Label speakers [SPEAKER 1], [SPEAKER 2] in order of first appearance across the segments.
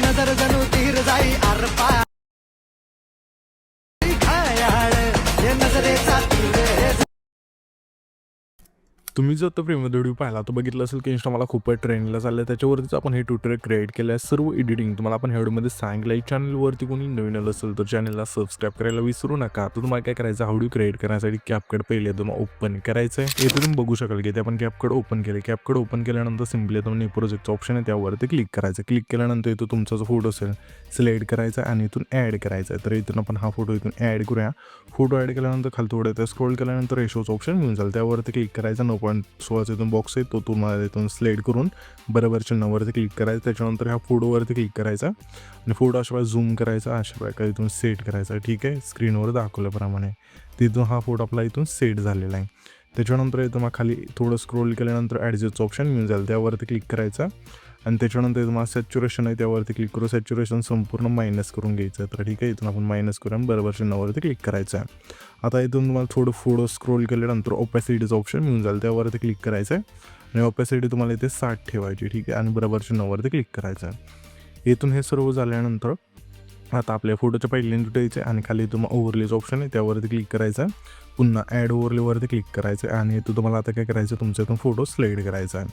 [SPEAKER 1] नजर जणू तीर जाई आरपा खायाळ हे नजरेचा तीर
[SPEAKER 2] तुम्ही जर तो प्रेम व्हिडिओ पाहिला तो बघितलं असेल की इंस्टा मला खूप ट्रेंडला चाललं त्याच्यावरतीच आपण हे ट्युटोरियल क्रिएट केलं आहे. सर्व एडिटिंग तुम्हाला आपण ह्या व्हिडिओमध्ये सांगितलं आहे. चॅनलवरती कोणी नवीन आलं असेल तर चॅनलला सबस्क्राईब करायला विसरू नका. तर तुम्हाला काय करायचं, व्हिडिओ क्रिएट करण्यासाठी कॅपकट पहिले तुम्हाला ओपन करायचं आहे. येथे तुम्ही बघू शकाल की ते आपण कॅपकट ओपन केले. कॅपकट ओपन केल्यानंतर सिम्पली तुम्ही प्रोजेक्टचं ऑप्शन आहे त्यावरती क्लिक करायचं. क्लिक केल्यानंतर इथं तुमचा जो फोटो असेल सिलेक्ट करायचा आणि इथून ॲड करायचा आहे. तर इथून आपण हा फोटो इथून ॲड करूया. फोटो ॲड केल्यानंतर खाली थोडं इथं स्क्रोल केल्यानंतर रेशोचं ऑप्शन मिळून जाईल. त्यावरती क्लिक करायचं. 9.16 इथून बॉक्स आहे तो तुम्हाला इथून सिलेक्ट करून बरोबर चिन्हावरती क्लिक करायचं. त्याच्यानंतर ह्या फोटोवरती क्लिक करायचा आणि फोटो अशा झूम करायचा, अशा प्रकारे इथून सेट करायचा. ठीक आहे, स्क्रीनवर दाखवल्याप्रमाणे तिथून हा फोटो आपला इथून सेट झालेला आहे. त्याच्यानंतर इथं मग खाली थोडं स्क्रोल केल्यानंतर ॲडजस्टचं ऑप्शन मिळून जाईल. त्यावरती क्लिक करायचा आणि त्याच्यानंतर तुम्हाला सॅच्युरेशन आहे त्यावरती क्लिक करू. सॅच्युरेशन संपूर्ण मायनस करून घ्यायचं. तर ठीक आहे, इथून आपण मायनस करून बरोबर चिन्हावरती क्लिक करायचं आहे. आता इथून तुम्हाला थोडं फोटो स्क्रोल केल्यानंतर ओपॅसिटीचं ऑप्शन मिळून जाईल. त्यावरती क्लिक करायचं आहे आणि ओपॅसिटी तुम्हाला इथे 60 ठेवायची. ठीक आहे, आणि बरोबर चिन्हावरती क्लिक करायचं आहे. इथून हे सर्व झाल्यानंतर आता आपल्या फोटोच्या पहिल्यांदा द्यायचं आहे आणि खाली तुम्हाला ओव्हरलेचं ऑप्शन आहे त्यावरती क्लिक करायचं आहे. पुन्हा ॲड ओव्हरलेवरती क्लिक करायचं आहे आणि इथं तुम्हाला आता काय करायचं, तुमच्या इथून फोटो सिलेक्ट करायचा आहे.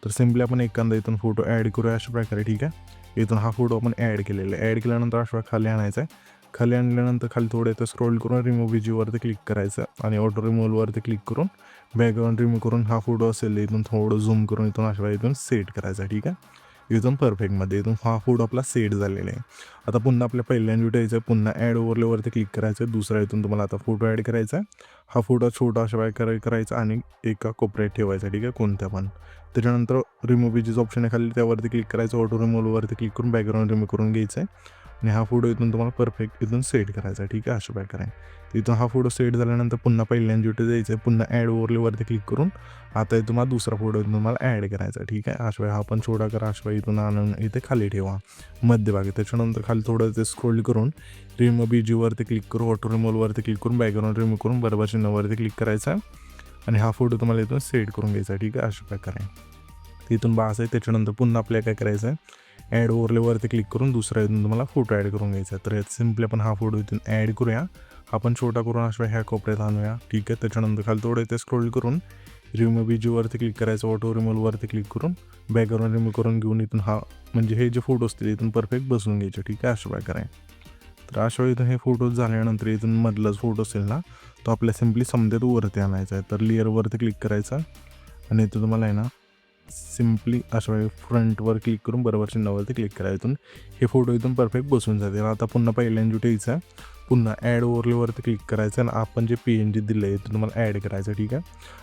[SPEAKER 2] तर सिम्पली आपण एखादा इथून फोटो ॲड करूया अशा प्रकारे. ठीक आहे, इथून हा फोटो आपण ॲड केलेला आहे. ॲड केल्यानंतर अशा खाली आणायचा आहे. खाली आणल्यानंतर खाली थोडं इथं स्क्रोल करून रिमूव्ह विजीवरती क्लिक करायचं आणि ऑटो रिमूव्हवरती क्लिक करून बॅकग्राऊंड रिमूव्ह करून हा फोटो असेल इथून थोडं झूम करून इथून अशा इथून सेट करायचा. ठीक आहे, इथून परफेक्टमध्ये इथून हा फोटो आपला सेट झालेला आहे. आता पुन्हा आपल्या पहिल्यांदा द्यायचं आहे. पुन्हा ॲड ओव्हरलेवरती क्लिक करायचं. दुसरा इथून तुम्हाला आता फोटो ॲड करायचा आहे. हा फोटो छोटा अशा करायचा आणि एका कोपऱ्यात ठेवायचा. ठीक आहे, कोणत्या पण. त्याच्यानंतर रिमूव्ह विजीचं ऑप्शन आहे खाली त्यावरती क्लिक करायचं. ऑटो रिमूव्हवरती क्लिक करून बॅकग्राऊंड रिमूव्ह करून घ्यायचं आहे आणि हा फोटो इथून तुम्हाला परफेक्ट इथून सेट करायचा. ठीक आहे, अशा प्रकारे. इथून हा फोटो सेट झाल्यानंतर पुन्हा पहिल्यांदा द्यायचं आहे. पुन्हा ॲड ओव्हरलेवरती क्लिक करून आता इथं तुम्हाला दुसरा फोटो इथून तुम्हाला ॲड करायचा. ठीक आहे, अशा हा पण छोटा करा. अशा इथून आणून इथे खाली ठेवा मध्यभागी. त्याच्यानंतर खाली थोडं ते स्क्रोल करून रिमूव्ह बीजीवरती क्लिक करू. ऑटो रिमूव्हवरती क्लिक करून बॅकग्राऊंड रिमूव्ह करून बरोबर चिन्हावरती क्लिक करायचा आणि हा फोटो तुम्हाला इथून सेट करून घ्यायचा. ठीक आहे, अशा प्रकारे. तिथून बास आहे. त्याच्यानंतर पुन्हा आपल्याला काय करायचं आहे, ॲड ओव्हरलेवरती क्लिक करून दुसरा इथून तुम्हाला फोटो ॲड करून घ्यायचा आहे. तर सिम्पली आपण हा फोटो इथून ॲड करूया. हा पण छोटा करून अशा ह्या कोपऱ्यात आणूया. ठीक आहे, त्याच्यानंतर खाली थोडं इथे स्क्रोल करून रिमूव्ह बीजीवरती क्लिक करायचं. ऑटो रिमूव्हवरती क्लिक करून बॅकग्राऊंड रिमूव्ह करून घेऊन इथून हा म्हणजे हे जे फोटो असतील इथून परफेक्ट बसून घ्यायचे. ठीक आहे, अशा प्रकारे. तर अशा इथून हे फोटोज झाल्यानंतर इथून मधलाच फोटो असेल ना तो आपल्या सिम्पली समजेत वरती आणायचा आहे. तर लेअरवरती क्लिक करायचा आणि इथं तुम्हाला आहे ना सिम्पली अशा वेळी फ्रंटवर क्लिक करून बरोबर चिन्हावरती क्लिक करायचं. इथून हे फोटो इथून परफेक्ट बसून जाते. आता पुन्हा पहिल्यांदा ठेवायचं आहे. पुन्हा ॲड ओव्हरलेवरती क्लिक करायचं आणि आपण जे PNG दिलं आहे ते तुम्हाला ॲड करायचं. ठीक आहे,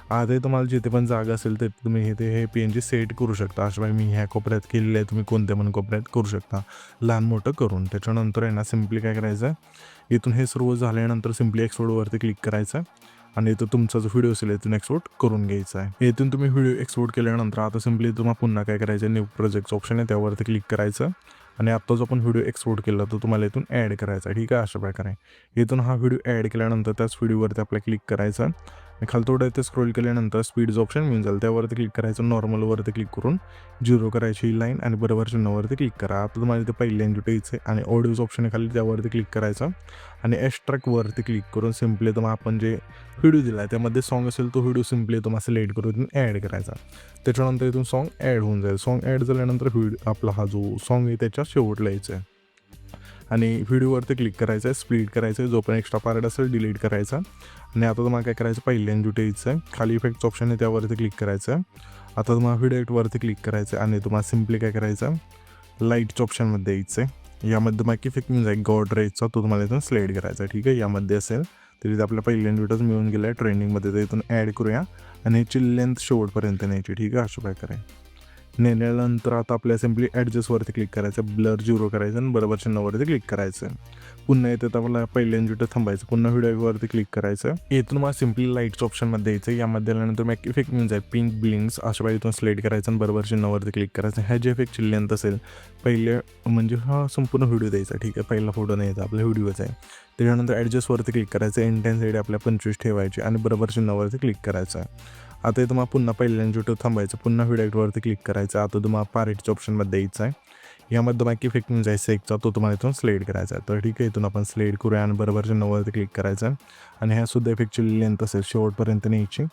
[SPEAKER 2] आता तुम्हाला जिथे पण जागा असेल तर तुम्ही हे PNG सेट करू शकता. अशा मी ह्या कोपऱ्यात केलेलं आहे, तुम्ही कोणत्या पण कोपऱ्यात करू शकता लहान मोठं करून. त्याच्यानंतर आहे ना सिम्पली काय करायचं आहे, इथून हे सर्व झाल्यानंतर सिम्पली एक्सपोर्टवरती क्लिक करायचं आणि इथं तुमचा जो व्हिडिओ असेल इथून एक्सपोर्ट करून घ्यायचा आहे. इथून तुम्ही व्हिडिओ एक्सपोर्ट केल्यानंतर आता सिम्पली तुम्हाला पुन्हा काय करायचं, न्यू प्रोजेक्टचं ऑप्शन आहे त्यावरती क्लिक करायचं आणि आता जो आपण व्हिडिओ एक्सपोर्ट केला तो तुम्हाला इथून ॲड करायचा. ठीक आहे, अशा प्रकारे. इथून हा व्हिडिओ ॲड केल्यानंतर त्याच व्हिडिओवरती आपल्याला क्लिक करायचं आणि खाली थोडं इथे स्क्रोल केल्यानंतर स्पीडचं ऑप्शन मिळून जाईल. त्यावरती क्लिक करायचं. नॉर्मलवरती क्लिक करून 0 करायची ही लाईन आणि बरोबर चिन्हावरती क्लिक करा. आता तुम्हाला इथे पहिल्यांदा द्यायचं आहे आणि ऑडिओचं ऑप्शन आहे खाली त्यावरती क्लिक करायचं आणि एक्स्ट्रॅक्टवरती क्लिक करून सिम्पली तुम्हाला आपण जे व्हिडिओ दिला आहे त्यामध्ये सॉन्ग असेल तो व्हिडिओ सिम्पली तुम्हाला सिलेक्ट करून इथून ॲड करायचा. त्याच्यानंतर इथून सॉन्ग ॲड होऊन जाईल. सॉन्ग ॲड झाल्यानंतर व्हिडिओ आपला हा जो सॉन्ग आहे त्याच्या शेवटला यायचं आहे आणि व्हिडिओवरती क्लिक करायचं आहे. स्प्लिट करायचं आहे. जो पण एक्स्ट्रा पार्ट असेल डिलीट करायचा आणि आता तुम्हाला काय करायचं, पहिल्यांदा द्यायचं आहे. खाली इफेक्टचं ऑप्शन आहे त्यावरती क्लिक करायचं आहे. आता तुम्हाला व्हिडिओ एडिटवरती क्लिक करायचं आहे आणि तुम्हाला सिम्पली काय करायचं, लाईटच्या ऑप्शनमध्ये यायचं आहे. यामध्ये तुम्हाला इफेक्ट मिळून जाईल गॉड रेजचा, तो तुम्हाला इथून सिलेक्ट करायचा आहे. ठीक आहे, यामध्ये असेल तरी ते आपल्या पहिल्यांदा व्हिडिओज मिळून गेला आहे ट्रेंडिंगमध्ये. तर इथून ॲड करूया आणि याची लेंथ शेवटपर्यंत न्यायची. ठीक आहे, अशा प्रकारे. नेल्यानंतर आता आपल्याला सिम्पली ॲडजस्टवरती क्लिक करायचं, ब्लर 0 करायचं आणि बरोबर चिन्हावरती क्लिक करायचं. पुन्हा येतं तर आपल्याला पहिल्या इथं थांबायचं, पुन्हा व्हिडिओवरती क्लिक करायचं. इथून मला सिम्पली लाईट्स ऑप्शनमध्ये यायचं. यामध्ये आल्यानंतर मॅक इफेक्ट मिळून जाईल पिंक ब्लिंक्स, अशा पाहिजे इथून सिलेक्ट करायचं आणि बरोबर चिन्हावरती क्लिक करायचं. ह्या जे इफेक्टची लेंथ असेल पहिले म्हणजे हा संपूर्ण व्हिडिओ द्यायचा, ठीक आहे. पहिला फोटो नाही यायचा, आपला व्हिडिओच आहे. त्याच्यानंतर ॲडजस्टवरती क्लिक करायचं, इंटेन्सिटी आपल्या 25 ठेवायची आणि बरोबर चिन्हावरती क्लिक करायचं. आता तुम्हाला पुन्हा पहिल्यांदा व्हिडिओ थांबायचं, पुन्हा व्हिडिओवरती क्लिक करायचं. आता तुम्हाला पार्टीच्या ऑप्शनमध्ये यायचं आहे. यामध्ये तुम्हाला इफेक्ट मिळून जायचं एकचा, तो तुम्हाला इथून सिलेक्ट करायचा आहे. तर ठीक आहे, इथून आपण सिलेक्ट करूया आणि बरोबर चिन्हावरती क्लिक करायचं आणि ह्या सुद्धा इफेक्टची लेंथ असेल शेवटपर्यंत न्यायची.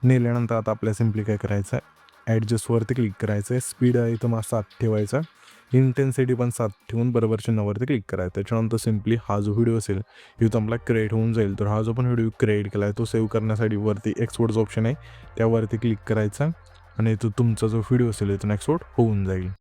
[SPEAKER 2] नेल्यानंतर आता आपल्याला सिम्पली काय करायचं आहे, ॲडजस्टवरती क्लिक करायचं आहे. स्पीड आहे इथं मला 7 ठेवायचा, इंटेन्सिटी पण 7 ठेवून बरोबर चिन्हावरती क्लिक करायचं. त्याच्यानंतर सिम्पली हा जो व्हिडिओ असेल इथं आपला क्रिएट होऊन जाईल. तर हा जो पण व्हिडिओ क्रिएट केला आहे तो सेव्ह करण्यासाठी वरती एक्सपोर्टचं ऑप्शन आहे, त्यावरती क्लिक करायचा आणि इथं तुमचा जो व्हिडिओ असेल इथून एक्सपोर्ट होऊन जाईल.